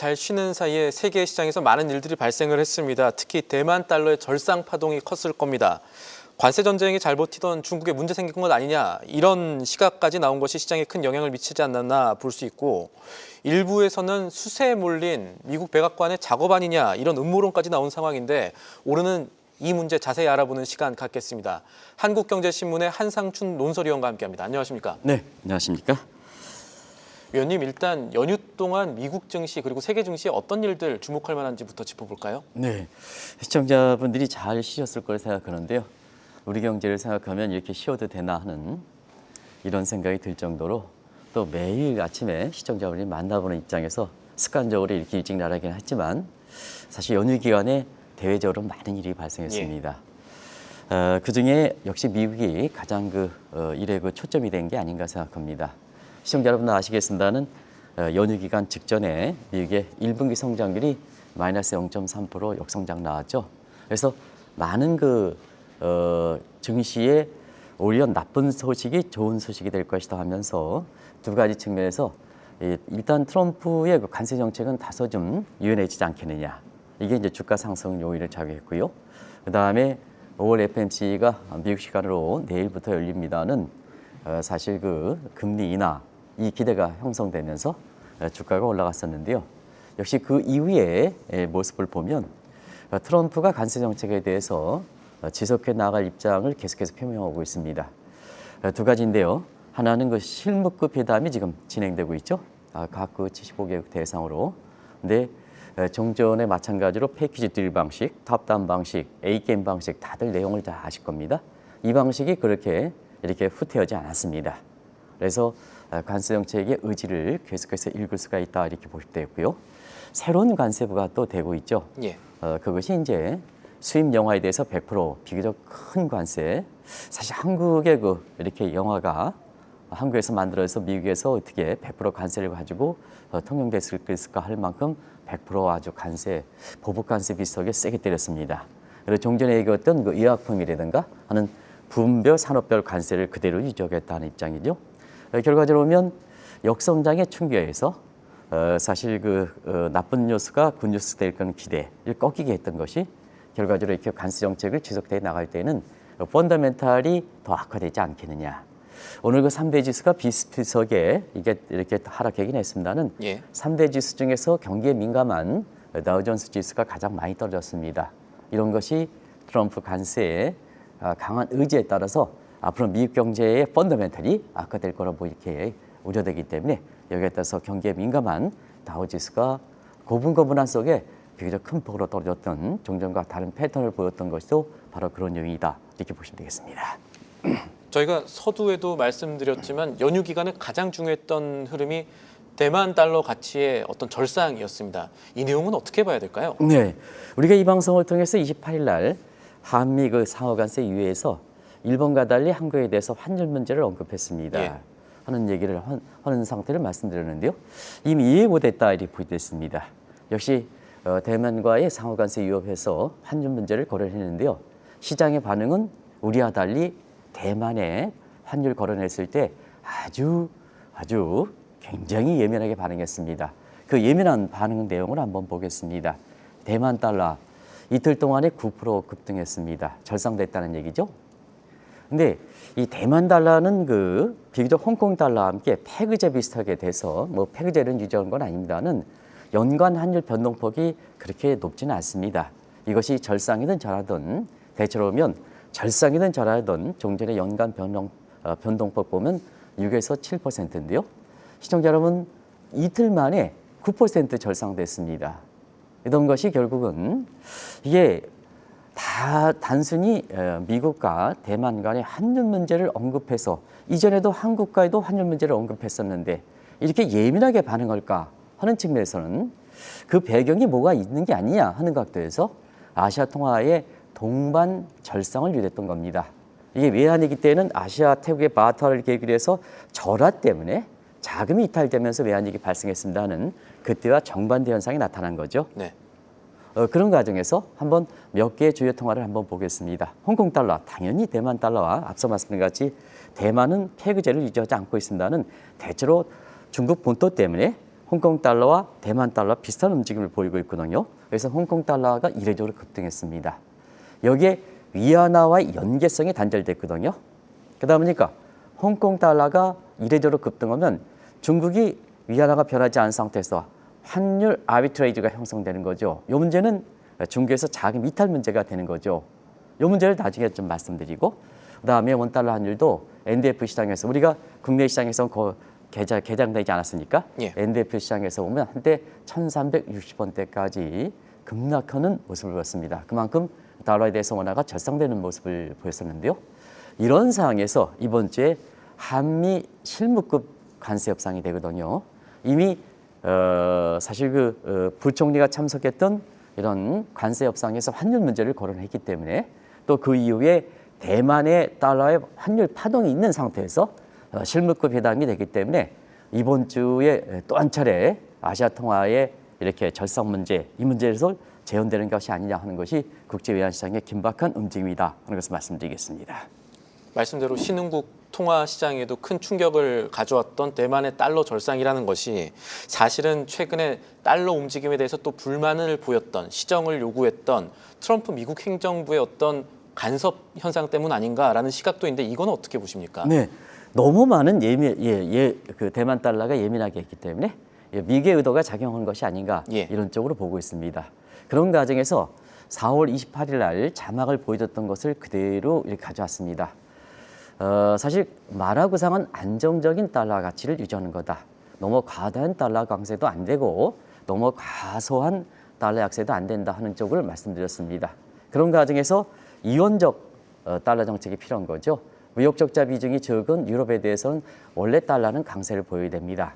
잘 쉬는 사이에 세계 시장에서 많은 일들이 발생을 했습니다. 특히 대만 달러의 절상 파동이 컸을 겁니다. 관세 전쟁이 잘 버티던 중국에 문제 생긴 것 아니냐, 이런 시각까지 나온 것이 시장에 큰 영향을 미치지 않았나 볼 수 있고, 일부에서는 수세에 몰린 미국 백악관의 작업 아니냐, 이런 음모론까지 나온 상황인데, 오늘은 이 문제 자세히 알아보는 시간 갖겠습니다. 한국경제신문의 한상춘 논설위원과 함께합니다. 안녕하십니까? 네, 안녕하십니까? 위원님, 일단 연휴 동안 미국 증시 그리고 세계 증시에 어떤 일들 주목할 만한지부터 짚어볼까요? 네, 시청자분들이 잘 쉬셨을 거라 생각하는데요. 우리 경제를 생각하면 이렇게 쉬어도 되나 하는 이런 생각이 들 정도로 또 매일 아침에 시청자분들이 만나보는 입장에서 습관적으로 이렇게 일찍 나가긴 했지만 사실 연휴 기간에 대외적으로 많은 일이 발생했습니다. 그중에 역시 미국이 가장 일에 초점이 된 게 아닌가 생각합니다. 시청자 여러분 아시겠습니다는 연휴 기간 직전에 미국의 1분기 성장률이 마이너스 0.3% 역성장 나왔죠. 그래서 많은 증시에 오히려 나쁜 소식이 좋은 소식이 될 것이다 하면서 두 가지 측면에서 일단 트럼프의 관세 정책은 다소 좀 유연해지지 않겠느냐. 이게 이제 주가 상승 요인을 작용했고요. 그다음에 5월 FOMC가 미국 시간으로 내일부터 열립니다는 사실 금리 인하 이 기대가 형성되면서 주가가 올라갔었는데요. 역시 그 이후의 모습을 보면 트럼프가 관세 정책에 대해서 지속해 나갈 입장을 계속해서 표명하고 있습니다. 두 가지인데요. 하나는 실무급 회담이 지금 진행되고 있죠. 각 75개국 대상으로. 근데 종전에 마찬가지로 패키지 딜 방식, 탑다운 방식, A게임 방식 다들 내용을 다 아실 겁니다. 이 방식이 그렇게 이렇게 후퇴하지 않았습니다. 그래서 관세 정책의 의지를 계속해서 읽을 수가 있다 이렇게 보시되고요. 새로운 관세부가 또 되고 있죠. 예. 그것이 이제 수입 영화에 대해서 100% 비교적 큰 관세. 사실 한국의 이렇게 영화가 한국에서 만들어서 미국에서 어떻게 100% 관세를 가지고 통용됐을까 할 만큼 100% 아주 관세, 보복 관세 비슷하게 세게 때렸습니다. 그리고 종전에 얘기했던 의약품이라든가 하는 분별 산업별 관세를 그대로 유지하겠다는 입장이죠. 결과적으로 보면 역성장의 충격에서 사실 나쁜 뉴스가 굿뉴스 될 거는 기대를 꺾이게 했던 것이 결과적으로 이렇게 관세 정책을 지속해 나갈 때는 펀더멘탈이 더 악화되지 않겠느냐. 오늘 3대 지수가 비슷비슷하게 이게 이렇게 하락하긴 했습니다는 3대 지수 중에서 경기에 민감한 다우존스 지수가 가장 많이 떨어졌습니다. 이런 것이 트럼프 관세의 강한 의지에 따라서 앞으로 미국 경제의 펀더멘탈이 악화될 거라고 이렇게 우려되기 때문에 여기에 따라서 경기에 민감한 다우지수가 고분고분한 속에 비교적 큰 폭으로 떨어졌던 종전과 다른 패턴을 보였던 것도 바로 그런 요인이다 이렇게 보시면 되겠습니다. 저희가 서두에도 말씀드렸지만 연휴 기간에 가장 중요했던 흐름이 대만 달러 가치의 어떤 절상이었습니다. 이 내용은 어떻게 봐야 될까요? 네, 우리가 이 방송을 통해서 28일 날 한미 상호관세 이후에서 일본과 달리 한국에 대해서 환율 문제를 언급했습니다. 하는 얘기를 하는 상태를 말씀드렸는데요. 이미 예고됐다 이렇게 보여졌습니다. 역시 대만과의 상호관세 위협에서 환율 문제를 거론했는데요. 시장의 반응은 우리와 달리 대만에 환율 거론했을 때 아주 굉장히 예민하게 반응했습니다. 그 예민한 반응 내용을 한번 보겠습니다. 대만 달러 이틀 동안에 9% 급등했습니다. 절상됐다는 얘기죠. 근데 이 대만 달러는 비교적 홍콩 달러와 함께 패그제 비슷하게 돼서 패그제는 유지한 건 아닙니다는 연간 환율 변동폭이 그렇게 높지는 않습니다. 이것이 절상이든 절하든 대체로 보면 절상이든 절하든 종전의 연간 변동폭 보면 6에서 7%인데요. 시청자 여러분 이틀 만에 9% 절상됐습니다. 이런 것이 결국은 이게 다 단순히 미국과 대만 간의 환율 문제를 언급해서 이전에도 한국과에도 환율 문제를 언급했었는데 이렇게 예민하게 반응할까 하는 측면에서는 그 배경이 뭐가 있는 게 아니냐 하는 각도에서 아시아 통화의 동반 절상을 유도했던 겁니다. 이게 외환위기 때는 아시아 태국의 바타를 계기로 해서 절하 때문에 자금이 이탈되면서 외환위기 발생했습니다는 그때와 정반대 현상이 나타난 거죠. 네. 그런 과정에서 한번 몇 개의 주요 통화를 한번 보겠습니다. 홍콩 달러, 당연히 대만 달러와 앞서 말씀드린 같이 대만은 패그제를 유지하지 않고 있습니다는 대체로 중국 본토 때문에 홍콩 달러와 대만 달러 비슷한 움직임을 보이고 있거든요. 그래서 홍콩 달러가 이례적으로 급등했습니다. 여기에 위안화와의 연계성이 단절됐거든요. 그러다 보니까 홍콩 달러가 이례적으로 급등하면 중국이 위안화가 변하지 않은 상태에서 환율 아비트레이지가 형성되는 거죠. 이 문제는 중국에서 자금 이탈 문제가 되는 거죠. 이 문제를 나중에 좀 말씀드리고, 그다음에 원달러 환율도 NDF 시장에서 우리가 국내 시장에서 개장되지 않았으니까 예. NDF 시장에서 보면 한때 1,360원대까지 급락하는 모습을 보였습니다. 그만큼 달러에 대해서 원화가 절상되는 모습을 보였었는데요. 이런 상황에서 이번 주에 한미 실무급 관세 협상이 되거든요. 이미 사실 부총리가 참석했던 이런 관세 협상에서 환율 문제를 거론했기 때문에 또 그 이후에 대만의 달러의 환율 파동이 있는 상태에서 실무급 회담이 되기 때문에 이번 주에 또 한 차례 아시아 통화의 이렇게 절상 문제, 이 문제에서 재현되는 것이 아니냐 하는 것이 국제외환시장의 긴박한 움직임이다 하는 것을 말씀드리겠습니다. 말씀대로 신흥국 통화 시장에도 큰 충격을 가져왔던 대만의 달러 절상이라는 것이 사실은 최근에 달러 움직임에 대해서 또 불만을 보였던, 시정을 요구했던 트럼프 미국 행정부의 어떤 간섭 현상 때문 아닌가라는 시각도 있는데 이건 어떻게 보십니까? 네, 너무 많은 그 대만 달러가 예민하게 했기 때문에 미국의 의도가 작용한 것이 아닌가 이런 쪽으로 보고 있습니다. 그런 과정에서 4월 28일 날 자막을 보여줬던 것을 그대로 이렇게 가져왔습니다. 사실 마라구상은 안정적인 달러 가치를 유지하는 거다. 너무 과다한 달러 강세도 안 되고 너무 과소한 달러 약세도 안 된다 하는 쪽을 말씀드렸습니다. 그런 과정에서 이원적 달러 정책이 필요한 거죠. 무역 적자 비중이 적은 유럽에 대해서는 원래 달러는 강세를 보여야 됩니다.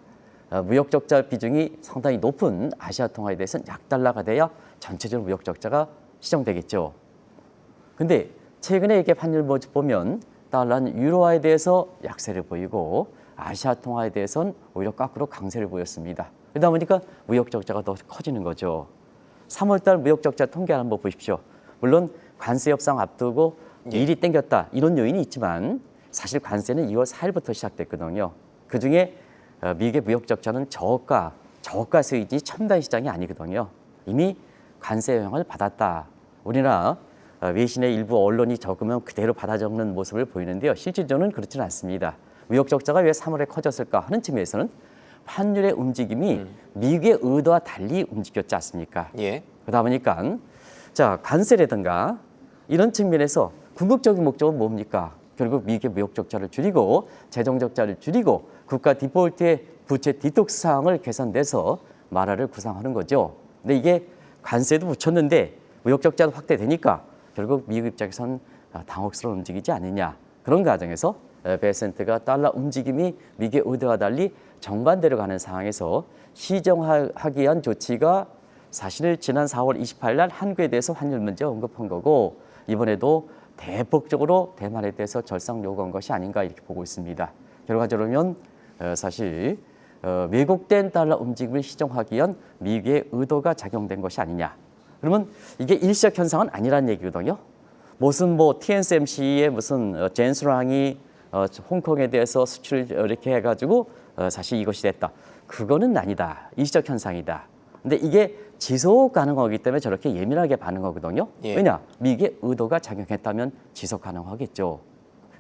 무역 적자 비중이 상당히 높은 아시아 통화에 대해서는 약달러가 돼야 전체적으로 무역 적자가 시정되겠죠. 근데 최근에 이렇게 환율 모습 보면 달러는 유로화에 대해서 약세를 보이고 아시아 통화에 대해서는 오히려 거꾸로 강세를 보였습니다. 그러다 보니까 무역 적자가 더 커지는 거죠. 3월달 무역 적자 통계 한번 보십시오. 물론 관세 협상 앞두고 일이 땡겼다 이런 요인이 있지만 사실 관세는 2월 4일부터 시작됐거든요. 그중에 미국의 무역 적자는 저가 수익이 첨단 시장이 아니거든요. 이미 관세 영향을 받았다. 우리나라 외신의 일부 언론이 적으면 그대로 받아 적는 모습을 보이는데요. 실질적으로는 그렇지는 않습니다. 무역 적자가 왜 3월에 커졌을까 하는 측면에서는 환율의 움직임이 미국의 의도와 달리 움직였지 않습니까? 예. 그러다 보니까 자 관세라든가 이런 측면에서 궁극적인 목적은 뭡니까? 결국 미국의 무역 적자를 줄이고 재정 적자를 줄이고 국가 디폴트의 부채 디톡스 사항을 개선돼서 마라를 구상하는 거죠. 근데 이게 관세도 붙였는데 무역 적자도 확대되니까 결국 미국 입장에서는 당혹스러운 움직이지 않느냐. 그런 과정에서 베센트가 달러 움직임이 미국의 의도와 달리 정반대로 가는 상황에서 시정하기 위한 조치가 사실 지난 4월 28일 날 한국에 대해서 환율 문제 언급한 거고 이번에도 대폭적으로 대만에 대해서 절상 요구한 것이 아닌가 이렇게 보고 있습니다. 결과적으로 사실 왜곡된 달러 움직임을 시정하기 위한 미국의 의도가 작용된 것이 아니냐. 그러면 이게 일시적 현상은 아니란 얘기거든요. 무슨 TSMC의 무슨 젠스랑이 홍콩에 대해서 수출 이렇게 해가지고 사실 이것이 됐다. 그거는 아니다. 일시적 현상이다. 근데 이게 지속 가능하기 때문에 저렇게 예민하게 반응하거든요. 왜냐? 미국의 의도가 작용했다면 지속 가능하겠죠.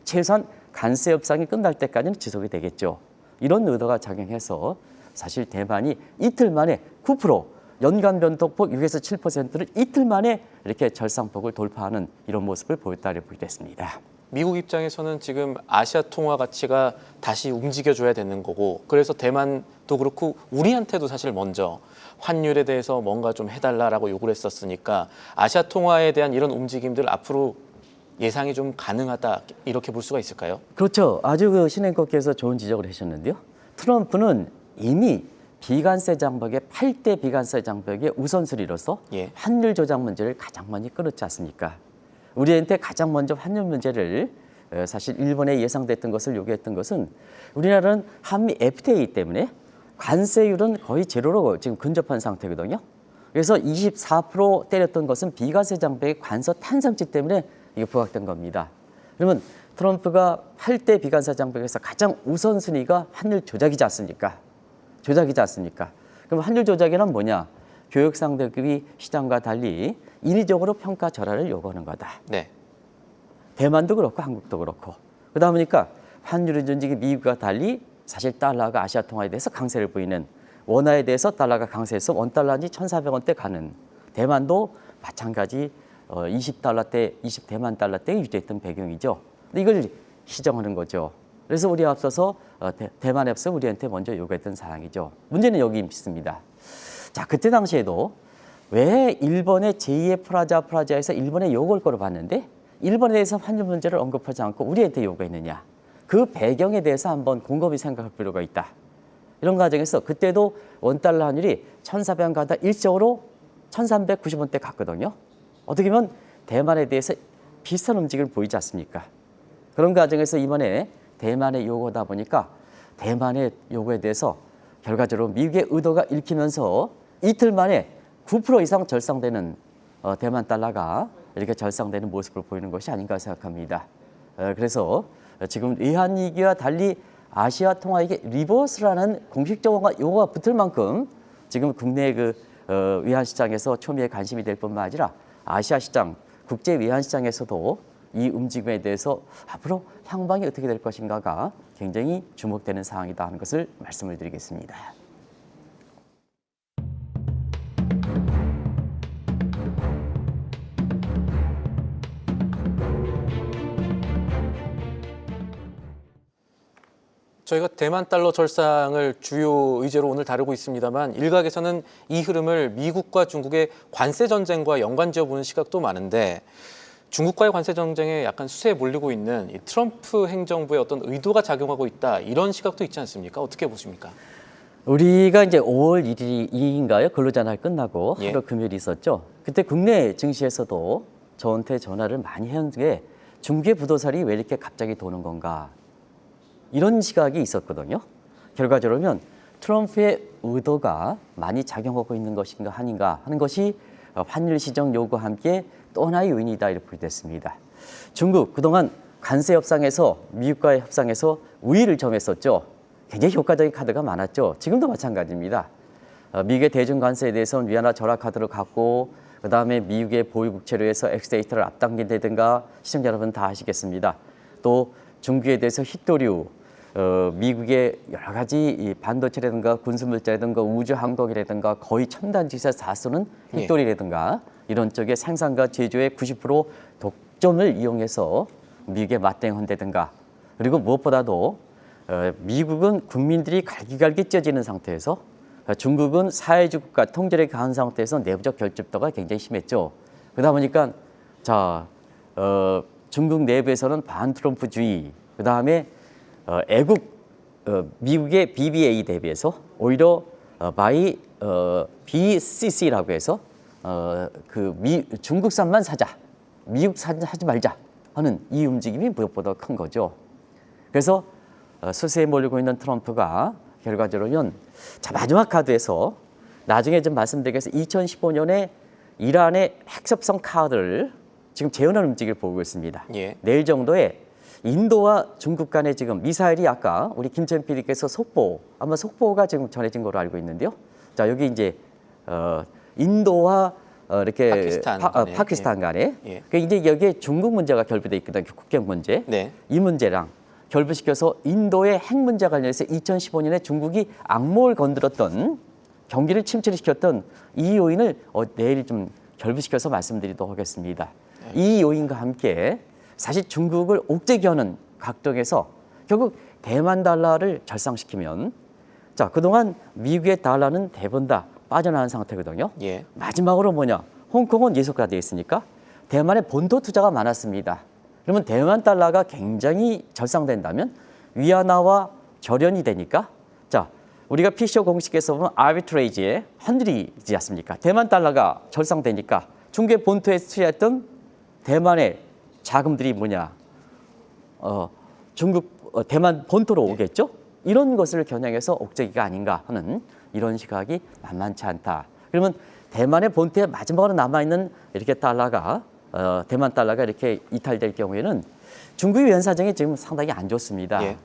최소한 관세 협상이 끝날 때까지는 지속이 되겠죠. 이런 의도가 작용해서 사실 대만이 이틀 만에 9% 연간 변동폭 6에서 7%를 이틀 만에 이렇게 절상폭을 돌파하는 이런 모습을 보였다고 보겠습니다. 미국 입장에서는 지금 아시아 통화 가치가 다시 움직여줘야 되는 거고 그래서 대만도 그렇고 우리한테도 사실 먼저 환율에 대해서 뭔가 좀 해달라라고 요구를 했었으니까 아시아 통화에 대한 이런 움직임들 앞으로 예상이 좀 가능하다 이렇게 볼 수가 있을까요? 그렇죠. 아주 신행국께서 좋은 지적을 하셨는데요. 트럼프는 이미 비관세 장벽의 8대 비관세 장벽의 우선순위로서 환율 조작 문제를 가장 많이 끌었지 않습니까? 우리한테 가장 먼저 환율 문제를 사실 일본에 예상됐던 것을 요구했던 것은 우리나라는 한미 FTA 때문에 관세율은 거의 제로로 지금 근접한 상태거든요. 그래서 24% 때렸던 것은 비관세 장벽의 관서 탄성치 때문에 이게 부각된 겁니다. 그러면 트럼프가 8대 비관세 장벽에서 가장 우선순위가 환율 조작이지 않습니까? 조작이지 않습니까? 그럼 환율 조작에는 뭐냐? 교역 상대급이 시장과 달리 인위적으로 평가 절하를 요구하는 거다. 네. 대만도 그렇고 한국도 그렇고. 그러다 보니까 환율의 존재이 미국과 달리 사실 달러가 아시아 통화에 대해서 강세를 보이는, 원화에 대해서 달러가 강세해서 원달러인지 1,400원대 가는, 대만도 마찬가지 20달러대, 20대만 달러대에 유지했던 배경이죠. 근데 이걸 시정하는 거죠. 그래서 우리와 앞서서 대만에 앞서 우리한테 먼저 요구했던 사항이죠. 문제는 여기 있습니다. 자, 그때 당시에도 왜 일본의 제2의 프라자에서 일본에 요구할 거로 봤는데 일본에 대해서 환율 문제를 언급하지 않고 우리한테 요구했느냐. 그 배경에 대해서 한번 곰곰이 생각할 필요가 있다. 이런 과정에서 그때도 원달러 환율이 1,400원 가다 일시적으로 1,390원대 갔거든요. 어떻게 보면 대만에 대해서 비슷한 움직임을 보이지 않습니까? 그런 과정에서 이번에 대만의 요구다 보니까 대만의 요구에 대해서 결과적으로 미국의 의도가 읽히면서 이틀 만에 9% 이상 절상되는 대만 달러가 이렇게 절상되는 모습을 보이는 것이 아닌가 생각합니다. 그래서 지금 외환위기와 달리 아시아 통화위기 리버스라는 공식적 용어가 붙을 만큼 지금 국내 외환 시장에서 초미의 관심이 될 뿐만 아니라 아시아 시장, 국제 외환 시장에서도 이 움직임에 대해서 앞으로 향방이 어떻게 될 것인가가 굉장히 주목되는 사항이다 하는 것을 말씀을 드리겠습니다. 저희가 대만 달러 절상을 주요 의제로 오늘 다루고 있습니다만 일각에서는 이 흐름을 미국과 중국의 관세 전쟁과 연관지어 보는 시각도 많은데 중국과의 관세 전쟁에 약간 수세에 몰리고 있는 이 트럼프 행정부의 어떤 의도가 작용하고 있다 이런 시각도 있지 않습니까? 어떻게 보십니까? 우리가 이제 5월 1일인가요? 근로자날 끝나고 예. 하루 금요일이 있었죠. 그때 국내 증시에서도 저한테 전화를 많이 해온 게 중국의 부도살이 왜 이렇게 갑자기 도는 건가. 이런 시각이 있었거든요. 결과적으로는 트럼프의 의도가 많이 작용하고 있는 것인가 아닌가 하는 것이 환율 시정 요구와 함께 또 하나의 요인이다 이렇게 됐습니다. 중국 그동안 관세 협상에서 미국과의 협상에서 우위를 점했었죠. 굉장히 효과적인 카드가 많았죠. 지금도 마찬가지입니다. 미국의 대중 관세에 대해서는 위안화 절하 카드를 갖고 그다음에 미국의 보유 국채로 해서 엑스데이터를 앞당긴다든가 시청자 여러분 다 아시겠습니다. 또 중국에 대해서 히토류, 미국의 여러 가지 이 반도체라든가 군수물자라든가 우주항공이라든가 거의 첨단 기술에 다 쓰는 히토리라든가 이런 쪽의 생산과 제조의 90% 독점을 이용해서 미국에 맞대응한다든가 그리고 무엇보다도 미국은 국민들이 갈기갈기 찢어지는 상태에서 중국은 사회주의 국가 통제력이 강한 상태에서 내부적 결집도가 굉장히 심했죠. 그러다 보니까 중국 내부에서는 반트럼프주의, 그 다음에 미국의 BBA 대비해서 오히려 BCC라고 해서 중국산만 사자, 미국산 하지 말자 하는 이 움직임이 무엇보다 큰 거죠. 그래서 수세에 몰리고 있는 트럼프가 결과적으로는 마지막 카드에서 나중에 좀 말씀드리겠습니다. 2015년에 이란의 핵협상 카드를 지금 재현하는 움직임을 보고 있습니다. 예. 내일 정도에 인도와 중국 간에 지금 미사일이 아까 우리 김천 PD께서 아마 속보가 지금 전해진 걸로 알고 있는데요. 자, 여기 이제 인도와 이렇게 파키스탄 간에 예. 이제 여기에 중국 문제가 결부돼 있거든요. 국경 문제. 네. 이 문제랑 결부시켜서 인도의 핵 문제 관련해서 2015년에 중국이 악몽을 건드렸던 경기를 침체시켰던 이 요인을 내일 좀 결부시켜서 말씀드리도록 하겠습니다. 이 요인과 함께 사실 중국을 옥죄기하는 각도에서 결국 대만 달러를 절상시키면 자 그동안 미국의 달러는 대부분 다 빠져나간 상태거든요. 예. 마지막으로 뭐냐? 홍콩은 예속화 되어 있으니까 대만에 본토 투자가 많았습니다. 그러면 대만 달러가 굉장히 절상된다면 위안화와 절연이 되니까 자 우리가 피쇼 공식에서 보면 아비트레이지의 환율이지 않습니까? 대만 달러가 절상되니까 중국의 본토에 투자했던 대만의 자금들이 뭐냐? 대만 본토로 오겠죠? 이런 것을 겨냥해서 옥죄기가 아닌가 하는 이런 시각이 만만치 않다. 그러면 대만의 본토에 마지막으로 남아있는 이렇게 달러가 대만 달러가 이렇게 이탈될 경우에는 중국의 외환 사정이 지금 상당히 안 좋습니다. 예.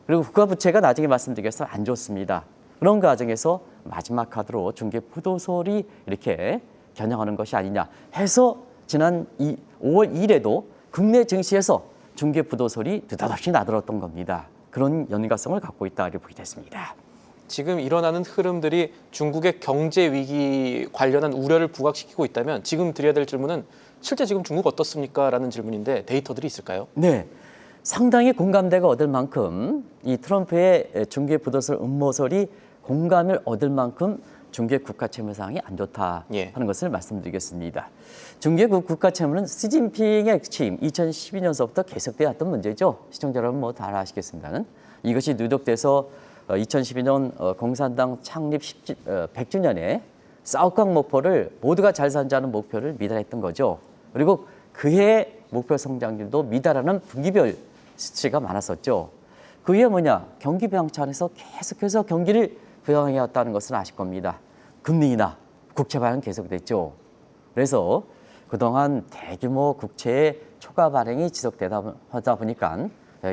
그리고 국가 부채가 나중에 말씀드리겠습니다. 안 좋습니다. 그런 과정에서 마지막 카드로 중개 부도설이 이렇게 겨냥하는 것이 아니냐 해서 지난 5월 2일에도 국내 증시에서 중개 부도설이 느닷없이 나들었던 겁니다. 그런 연관성을 갖고 있다 이렇게 보게 됐습니다. 지금 일어나는 흐름들이 중국의 경제 위기 관련한 우려를 부각시키고 있다면 지금 드려야 될 질문은 실제 지금 중국 어떻습니까? 라는 질문인데 데이터들이 있을까요? 네, 상당히 공감대가 얻을 만큼 이 트럼프의 중개 부도설 음모설이 공감을 얻을 만큼 중개 국가 채무 상황이 안 좋다 예. 하는 것을 말씀드리겠습니다. 중개 국가 채무는 시진핑의 취임 2012년서부터 계속되어 왔던 문제죠. 시청자 여러분 뭐 다 아시겠습니다는 이것이 누적돼서 2012년 공산당 창립 100주년에 싸우깡 목표를 모두가 잘 산다는 목표를 미달했던 거죠. 그리고 그해 목표 성장률도 미달하는 분기별 수치가 많았었죠. 그 이유가 뭐냐? 경기 부양 차원에서 계속해서 경기를 부양해 왔다는 것을 아실 겁니다. 금리 인하, 국채 발행 계속됐죠. 그래서 그동안 대규모 국채의 초과 발행이 지속되다 보니까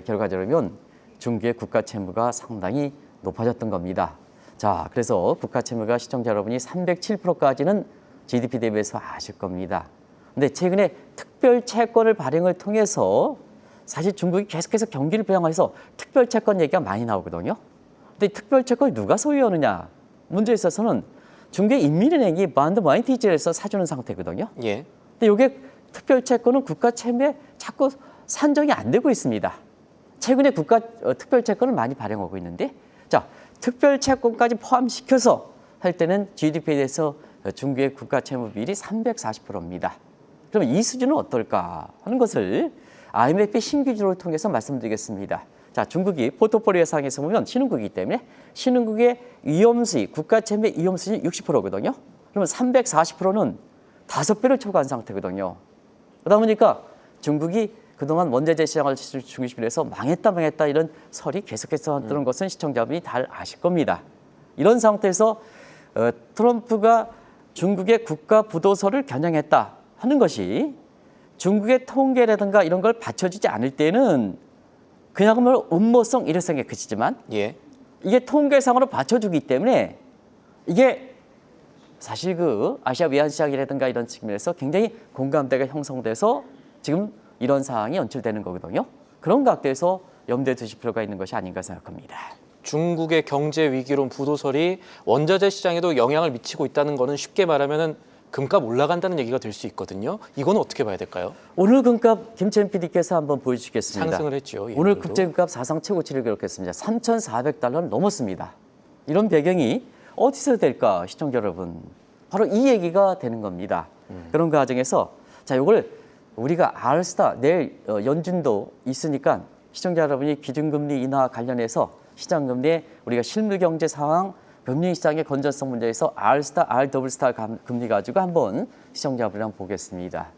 결과적으로 중국의 국가 채무가 상당히 높아졌던 겁니다. 자, 그래서 국가 채무가 시청자 여러분이 307%까지는 GDP 대비해서 아실 겁니다. 근데 최근에 특별 채권을 발행을 통해서 사실 중국이 계속해서 경기를 부양해서 특별 채권 얘기가 많이 나오거든요. 근데 특별 채권을 누가 소유하느냐 문제에 있어서는 중국의 인민은행이 반드 마이티지에서 사주는 상태거든요. 예. 근데 이게 특별 채권은 국가 채무에 자꾸 산정이 안 되고 있습니다. 최근에 국가 특별 채권을 많이 발행하고 있는데, 자 특별 채권까지 포함시켜서 할 때는 GDP에 대해서 중국의 국가 채무 비율이 340%입니다. 그럼 이 수준은 어떨까 하는 것을 IMF의 신규주를 통해서 말씀드리겠습니다. 자, 중국이 포트폴리오 상에서 보면 신흥국이기 때문에 신흥국의 위험수익, 국가 채무의 위험수익이 60%거든요. 그러면 340%는 5배를 초과한 상태거든요. 그러다 보니까 중국이 그동안 원자재 시장을 중심으로 해서 망했다 이런 설이 계속해서 뜨는 것은 시청자분이 잘 아실 겁니다. 이런 상태에서 트럼프가 중국의 국가 부도설을 겨냥했다 하는 것이 중국의 통계라든가 이런 걸 받쳐주지 않을 때는 그야말로 음모성 일회성에 그치지만 예. 이게 통계상으로 받쳐주기 때문에 이게 사실 그 아시아 외환시장이라든가 이런 측면에서 굉장히 공감대가 형성돼서 지금 이런 상황이 연출되는 거거든요. 그런 각도에서 염두에 두실 필요가 있는 것이 아닌가 생각합니다. 중국의 경제 위기론 부도설이 원자재 시장에도 영향을 미치고 있다는 거는 쉽게 말하면은 금값 올라간다는 얘기가 될 수 있거든요. 이건 어떻게 봐야 될까요? 오늘 금값 김채연 PD께서 한번 보여주시겠습니다. 상승을 했죠. 예, 오늘 그래도. 국제금값 사상 최고치를 기록했습니다. 3,400달러를 넘었습니다. 이런 배경이 어디서 될까, 시청자 여러분? 바로 이 얘기가 되는 겁니다. 그런 과정에서 자, 이걸 우리가 알스타 내일 연준도 있으니까 시청자 여러분이 기준금리 인하 관련해서 시장금리에 우리가 실물경제 상황, 금융시장의 건전성 문제에서 R스타, R더블스타 금리 가지고 한번 시청자분이랑 보겠습니다.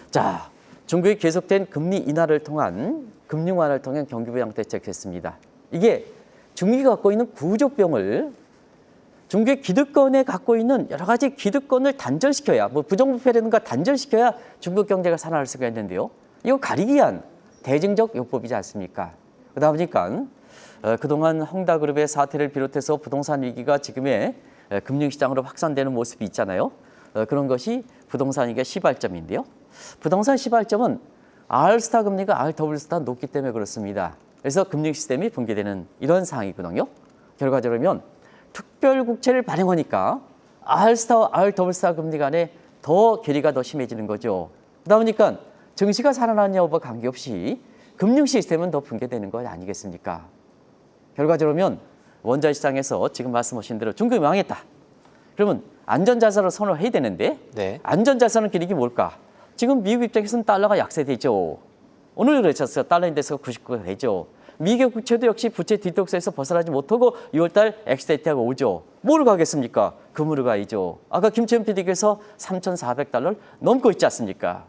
자, 중국이 계속된 금리 인하를 통한 금융 완화를 통한 경기 부양 대책했습니다. 이게 중국이 갖고 있는 구조병을 중국의 기득권에 갖고 있는 여러 가지 기득권을 단절시켜야, 뭐 부정부패라든가 단절시켜야 중국 경제가 살아날 수가 있는데요. 이거 가리기 위한 대증적 요법이지 않습니까? 그러다 보니까 그동안 헝다그룹의 사태를 비롯해서 부동산 위기가 지금의 금융시장으로 확산되는 모습이 있잖아요. 그런 것이 부동산 위기의 시발점인데요. 부동산 시발점은 R스타 금리가 R더블스타 높기 때문에 그렇습니다. 그래서 금융 시스템이 붕괴되는 이런 상황이거든요. 결과적으로 특별국채를 발행하니까 R스타와 R더블스타 금리 간에 더 괴리가 더 심해지는 거죠. 그러다 보니까 증시가 살아나는 여부와 관계없이 금융 시스템은 더 붕괴되는 것 아니겠습니까? 결과적으로 원자재 시장에서 지금 말씀하신 대로 중국이 망했다. 그러면 안전자산으로 선호를 해야 되는데 네. 안전자산의 기록이 뭘까? 지금 미국 입장에서는 달러가 약세되죠. 오늘 그랬었어요. 달러 인덱스가 99가 되죠. 미국 국채도 역시 부채 뒤통수에서 벗어나지 못하고 6월달 엑스데이트하고 오죠. 뭐를 가겠습니까? 금으로 가야죠. 아까 김채연 PD께서 3,400달러를 넘고 있지 않습니까?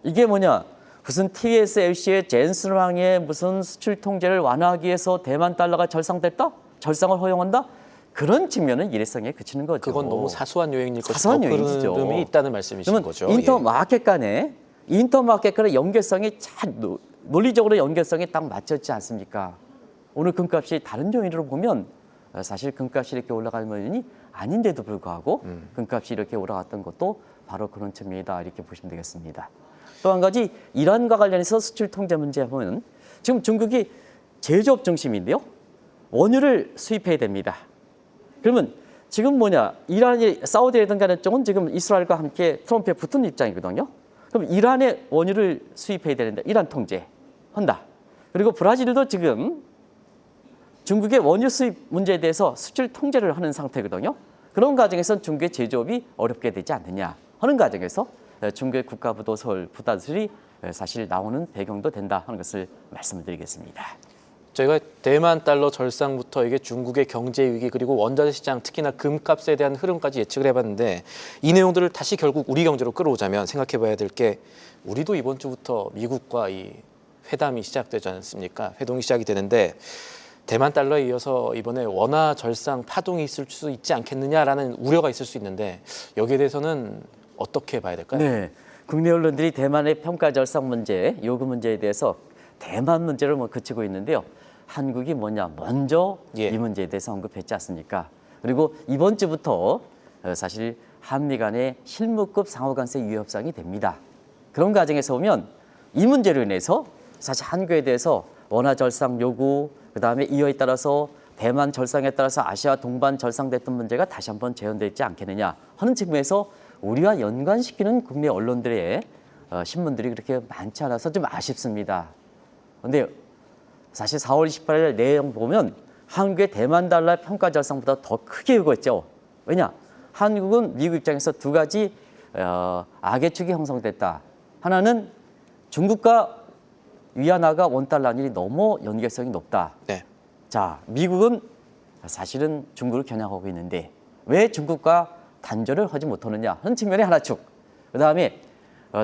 이게 뭐냐? 무슨 TSMC의 젠슨 황의 무슨 수출 통제를 완화하기 위해서 대만 달러가 절상됐다? 절상을 허용한다? 그런 측면은 일회성에 그치는 거죠. 그건 너무 사소한 요인일 것이고 사소한 요인이죠. 흐름이 있다는 말씀이신 거죠. 인터마켓 간의 연결성이 잘 논리적으로 연결성이 딱 맞췄지 않습니까? 오늘 금값이 다른 요인으로 보면 사실 금값이 이렇게 올라갈 원인이 아닌데도 불구하고 금값이 이렇게 올라갔던 것도 바로 그런 측면이다 이렇게 보시면 되겠습니다. 또 한 가지 이란과 관련해서 수출 통제 문제 보면 지금 중국이 제조업 중심인데요. 원유를 수입해야 됩니다. 그러면 지금 뭐냐 이란이 사우디라든가 이런 쪽은 지금 이스라엘과 함께 트럼프에 붙은 입장이거든요. 그럼 이란의 원유를 수입해야 되는데 이란 통제한다. 그리고 브라질도 지금 중국의 원유 수입 문제에 대해서 수출 통제를 하는 상태거든요. 그런 과정에서 중국의 제조업이 어렵게 되지 않느냐 하는 과정에서 중국의 국가부도설이 사실 나오는 배경도 된다 하는 것을 말씀을 드리겠습니다. 저희가 대만 달러 절상부터 이게 중국의 경제 위기 그리고 원자재 시장 특히나 금값에 대한 흐름까지 예측을 해봤는데 이 내용들을 다시 결국 우리 경제로 끌어오자면 생각해봐야 될 게 우리도 이번 주부터 미국과 이 회담이 시작되지 않습니까? 회동이 시작이 되는데 대만 달러에 이어서 이번에 원화 절상 파동이 있을 수 있지 않겠느냐라는 우려가 있을 수 있는데 여기에 대해서는 어떻게 봐야 될까요? 네, 국내 언론들이 대만의 평가 절상 문제, 요구 문제에 대해서 대만 문제를 그치고 있는데요. 한국이 뭐냐 먼저 예. 이 문제에 대해서 언급했지 않습니까? 그리고 이번 주부터 사실 한미 간의 실무급 상호간세 유예 협상이 됩니다. 그런 과정에서 보면 이 문제로 인해서 사실 한국에 대해서 원화 절상 요구, 그다음에 이어에 따라서 대만 절상에 따라서 아시아 동반 절상됐던 문제가 다시 한번 재현되지 않겠느냐 하는 측면에서 우리와 연관시키는 국내 언론들의 신문들이 그렇게 많지 않아서 좀 아쉽습니다. 그런데 사실 4월 28일 내용 보면 한국의 대만 달러 평가 절상보다 더 크게 요구했죠. 왜냐? 한국은 미국 입장에서 두 가지 악의 축이 형성됐다. 하나는 중국과 위안화가 원달러 환율이 너무 연계성이 높다. 네. 자, 미국은 사실은 중국을 겨냥하고 있는데 왜 중국과 단절을 하지 못하느냐 하는 측면이 하나 축. 그다음에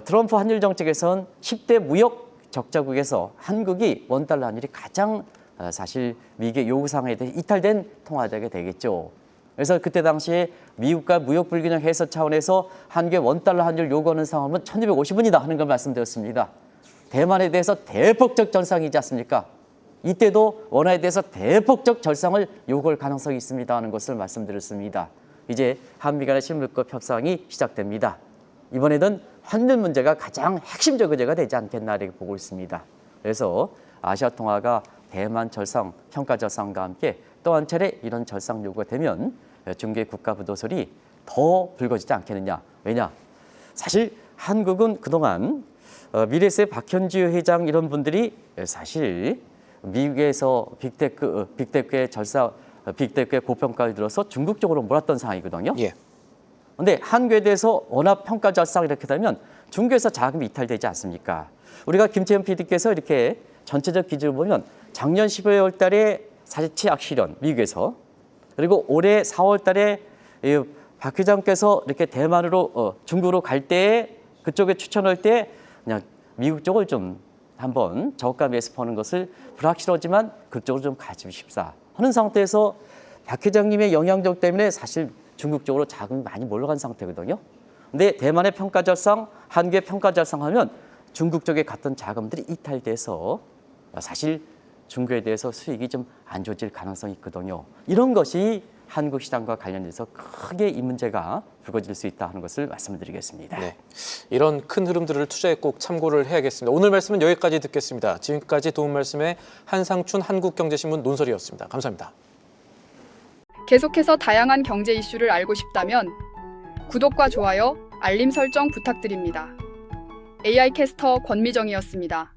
트럼프 한일 정책에선 10대 무역 적자국에서 한국이 원달러 환율이 가장 사실 미국의 요구사항에 대해 이탈된 통화되게 되겠죠. 그래서 그때 당시에 미국과 무역 불균형 해소 차원에서 한국의 원달러 환율 요구하는 상황은 1250원이다 하는 걸 말씀드렸습니다. 대만에 대해서 대폭적 절상이지 않습니까? 이때도 원화에 대해서 대폭적 절상을 요구할 가능성이 있습니다 하는 것을 말씀드렸습니다. 이제 한미 간의 실무급 협상이 시작됩니다. 이번에는 환율 문제가 가장 핵심적 의제가 되지 않겠나 이렇게 보고 있습니다. 그래서 아시아 통화가 대만 절상, 평가 절상과 함께 또 한 차례 이런 절상 요구가 되면 중국의 국가부도설이 더 불거지지 않겠느냐. 왜냐? 사실 한국은 그동안 미래세 박현주 회장 이런 분들이 사실 미국에서 빅테크의 빅테크의 고평가를 들어서 중국 쪽으로 몰았던 상황이거든요. 예. 그런데 한국에 대해서 워낙 평가 절상 이렇게 되면 중국에서 자금이 이탈되지 않습니까? 우리가 김채연 PD께서 이렇게 전체적 기준을 보면 작년 12월 달에 사실 치약 실현 미국에서 그리고 올해 4월 달에 박 회장께서 이렇게 대만으로 중국으로 갈 때 그쪽에 추천할 때 그냥 미국 쪽을 좀 한번 저가 매수 보는 것을 불확실하지만 그쪽으로 좀 가십시다 하는 상태에서 박 회장님의 영향력 때문에 사실 중국 쪽으로 자금이 많이 몰려간 상태거든요. 근데 대만의 평가 절상, 한국의 평가 절상하면 중국 쪽에 갔던 자금들이 이탈돼서 사실 중국에 대해서 수익이 좀 안 좋아질 가능성이 있거든요. 이런 것이 한국 시장과 관련돼서 크게 이 문제가 불거질 수 있다 하는 것을 말씀을 드리겠습니다. 네. 이런 큰 흐름들을 투자에 꼭 참고를 해야겠습니다. 오늘 말씀은 여기까지 듣겠습니다. 지금까지 도움 말씀의 한상춘 한국경제신문 논설위원이었습니다. 감사합니다. 계속해서 다양한 경제 이슈를 알고 싶다면 구독과 좋아요, 알림 설정 부탁드립니다. AI 캐스터 권미정이었습니다.